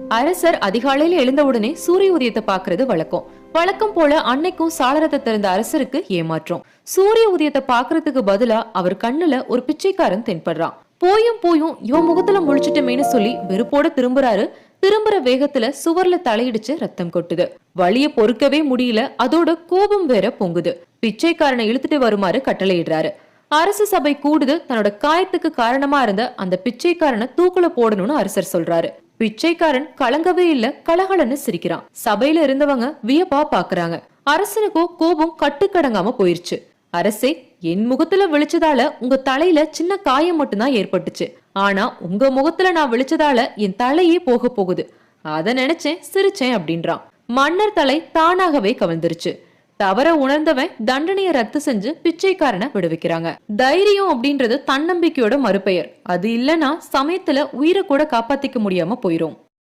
அரசர் அதிகாலையில எழுந்த உடனே சூரிய உதயத்தை பாக்குறது வழக்கம். வழக்கம் போல அன்னைக்கும் சாளரத்தை திறந்த அரசருக்கு ஏமாற்றம். சூரிய உதயத்தை பாக்குறதுக்கு பதிலா அவர் கண்ணுல ஒரு பிச்சைக்காரன் தென்படுறான். போயும் போயும் இவன் முகத்துல முழிச்சிட்டுமேனு சொல்லி வெறுப்போட திரும்புறாரு. திரும்புற வேகத்துல சுவர்ல தலையிடிச்சு ரத்தம் கொட்டுது. வலிய பொறுக்கவே முடியல, அதோட கோபம் வேற பொங்குது. பிச்சைக்காரனை இழுத்துட்டு வருமாறு கட்டளையிடுறாரு. அரசு சபை கூடுது. தன்னோட காயத்துக்கு காரணமா இருந்த அந்த பிச்சைக்காரனை தூக்குல போடணும்னு அரசர் சொல்றாரு. பிச்சைக்காரன் கலங்கவே இல்ல, கலகலன்னு சிரிக்கிறான். சபையில இருந்தவங்க வியப்பா பாக்குறாங்க. அரசனுக்கோ கோபம் கட்டுக்கடங்காம போயிருச்சு. அரசே, என் முகத்துல விழிச்சதால உங்க தலையில சின்ன காயம் மட்டும்தான் ஏற்பட்டுச்சு. ஆனா உங்க முகத்துல நான் விழிச்சதால என் தலையே போக போகுது. அத நினைச்சேன், சிரிச்சேன் அப்படின்றான். மன்னர் தலை தானாகவே கவிழ்ந்துருச்சு. தவற உணர்ந்தவன் தண்டனையை ரத்து செஞ்சு பிச்சைக்காரனை விடுவிக்கிறாங்க. தைரியம் அப்படின்றது தன்னம்பிக்கையோட மறுபெயர். அது இல்லனா சமயத்துல உயிரை கூட காப்பாத்திக்க முடியாம போயிரும்.